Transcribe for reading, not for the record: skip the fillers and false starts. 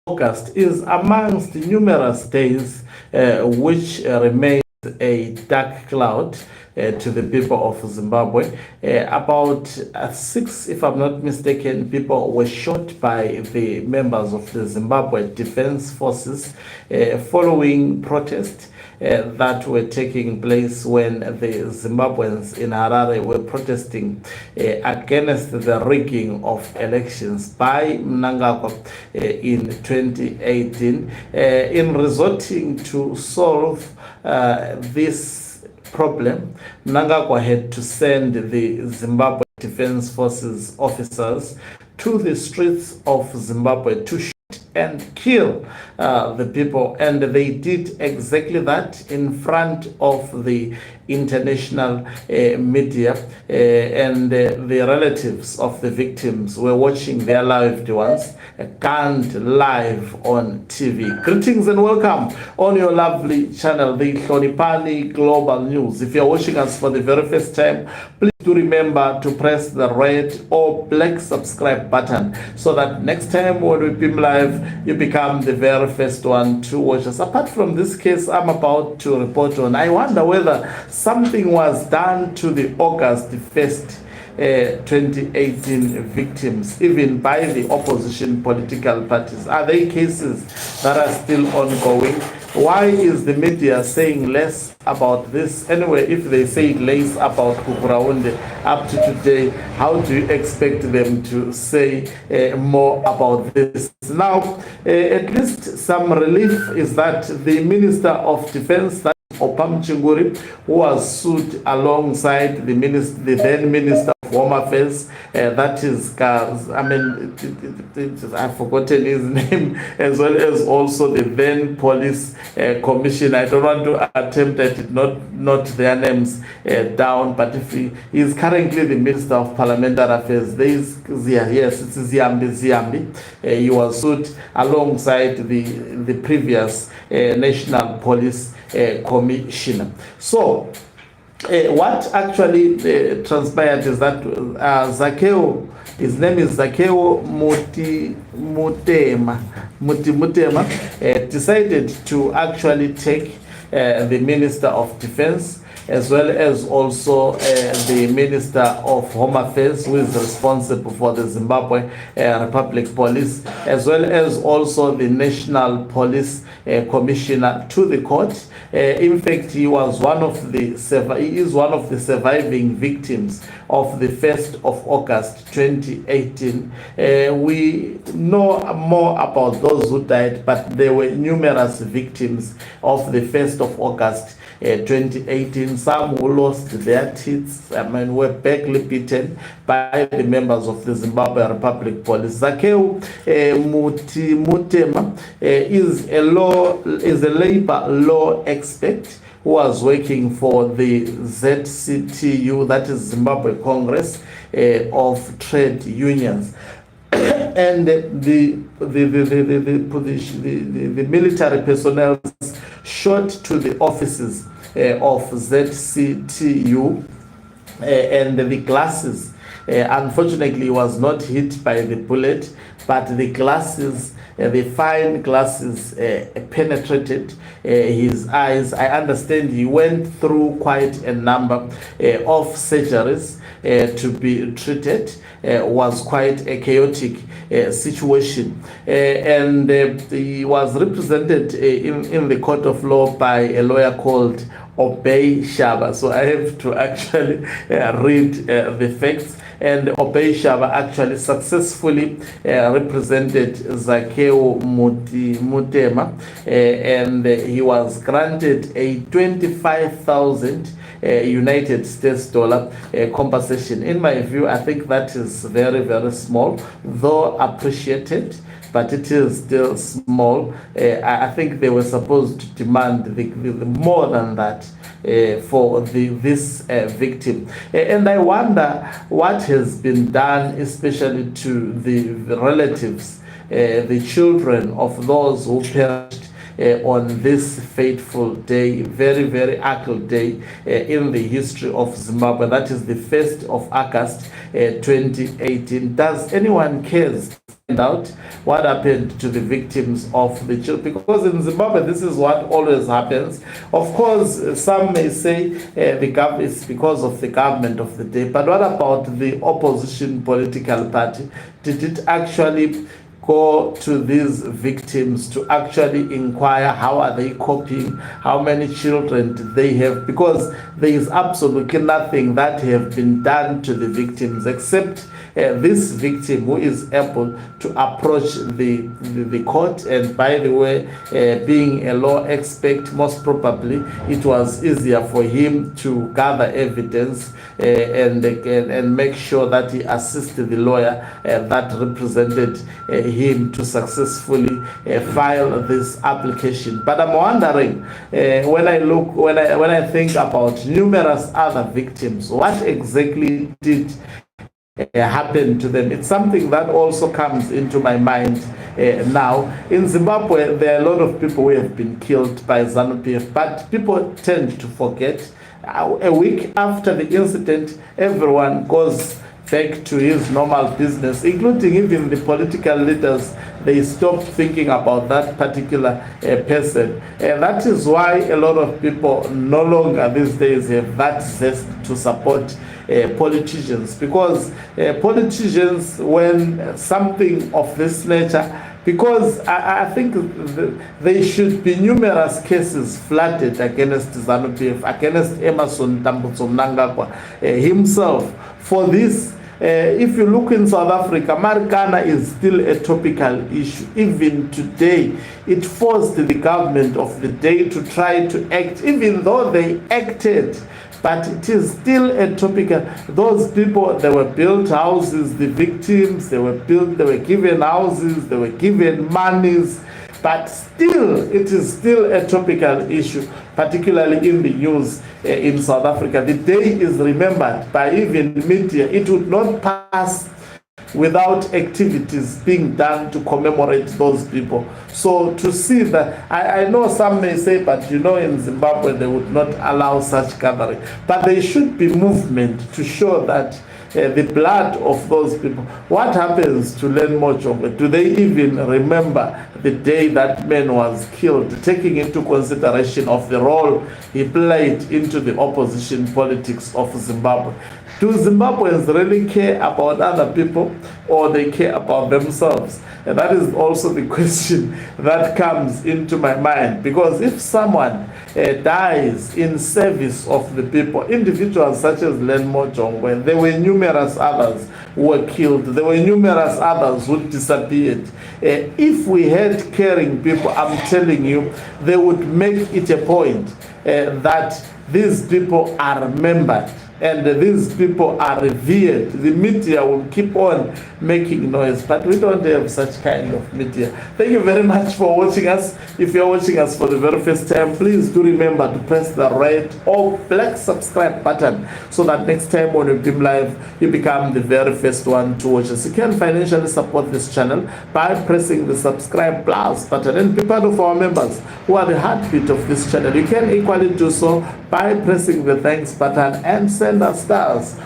August is amongst numerous days which remain a dark cloud to the people of Zimbabwe. About 6, if I'm not mistaken, people were shot by the members of the Zimbabwe Defense Forces following protests that were taking place when the Zimbabweans in Harare were protesting against the rigging of elections by Mnangagwa in 2018. In resorting to solve this problem, Mnangagwa had to send the Zimbabwe Defense Forces officers to the streets of Zimbabwe to shoot and kill the people, and they did exactly that in front of the international media, and the relatives of the victims were watching their loved ones gunned live on TV. Greetings and welcome on your lovely channel, the Hlonipani Global News. If you're watching us for the very first time, please do remember to press the red or black subscribe button so that next time when we beam live, you become the very first one to watch us. Apart from this case I'm about to report on, I wonder whether something was done to the August 1st 2018 victims, even by the opposition political parties. Are there cases that are still ongoing? Why is the media saying less about this? Anyway, if they say less about Kukuraunde up to today, how do you expect them to say more about this? Now, at least some relief is that the Minister of Defense, Oppah Muchinguri, who was sued alongside the then Minister of Home Affairs, that is, I've forgotten his name, as well as also the then Police Commissioner. I don't want to attempt at not their names down, but if he is currently the Minister of Parliamentary Affairs, yes, it's Ziyambi. He was sued alongside the previous National Police Commissioner. So what actually transpired is that Zakeo, his name is Zakeo Mutema, decided to actually take the Minister of Defense, as well as also the Minister of Home Affairs, who is responsible for the Zimbabwe Republic Police, as well as also the National Police Commissioner, to the court. In fact, he is one of the surviving victims of the 1st of August 2018. We know more about those who died, but there were numerous victims of the 1st of August 2018. Some who lost their teeth, were badly beaten by the members of the Zimbabwe Republic Police. Zakeo Mutema is a labor law expert who was working for the ZCTU, that is Zimbabwe Congress of Trade Unions. And the military personnel shot to the offices of ZCTU, and the glasses, unfortunately, was not hit by the bullet, but the glasses, the fine glasses, penetrated his eyes. I understand he went through quite a number of surgeries to be treated. Was quite a chaotic situation, and he was represented in the court of law by a lawyer called Oppah Shaba. So I have to actually read the facts. And Oppah Shaba actually successfully represented Zakeo Mutema, and he was granted a 25,000 United States dollar compensation. In my view, I think that is very, very small, though appreciated, but it is still small. I think they were supposed to demand more than that for this victim. And I wonder what has been done, especially to the relatives, the children of those who perished on this fateful day, very, very ugly day in the history of Zimbabwe. That is the 1st of August 2018. Does anyone care out what happened to the victims of the children, because in Zimbabwe this is what always happens. Of course, some may say it's because of the government of the day, but what about the opposition political party? Did it actually go to these victims to actually inquire how are they coping, how many children do they have? Because there is absolutely nothing that have been done to the victims except this victim who is able to approach the court. And by the way, being a law expert, most probably it was easier for him to gather evidence and make sure that he assisted the lawyer that represented him to successfully file this application. But I'm wondering, when I think about numerous other victims, what exactly did happen to them? It's something that also comes into my mind now. In Zimbabwe, there are a lot of people who have been killed by ZANU-PF, but people tend to forget. A week after the incident, everyone goes back to his normal business, including even the political leaders. They stopped thinking about that particular person. And that is why a lot of people no longer these days have that zest to support politicians, because politicians, when something of this nature, because I think there should be numerous cases flooded against ZANU-PF, against Emerson Tambutso Mnangagwa himself for this. If you look in South Africa, Marikana is still a topical issue. Even today, it forced the government of the day to try to act, even though they acted, but it is still a topical. Those people, they were built houses, the victims, they were given houses, they were given monies, but still, it is still a topical issue, particularly in the news in South Africa. The day is remembered by even media. It would not pass without activities being done to commemorate those people. So to see that, I know some may say, but you know, in Zimbabwe, they would not allow such gathering. But there should be movement to show that the blood of those people. What happens to Len Mochongwe? Do they even remember the day that man was killed, taking into consideration of the role he played into the opposition politics of Zimbabwe? Do Zimbabweans really care about other people, or they care about themselves? And that is also the question that comes into my mind, because if someone dies in service of the people, individuals such as Len Mochongwe, there were numerous others who were killed, there were numerous others who disappeared. If we had caring people, I'm telling you, they would make it a point that these people are remembered and these people are revered. The media will keep on making noise, but we don't have such kind of media. Thank you very much for watching us. If you're watching us for the very first time, please do remember to press the red or black subscribe button, so that next time when we beam live, you become the very first one to watch us. You can financially support this channel by pressing the subscribe plus button and be part of our members who are the heartbeat of this channel. You can equally do so by pressing the thanks button and send us stars.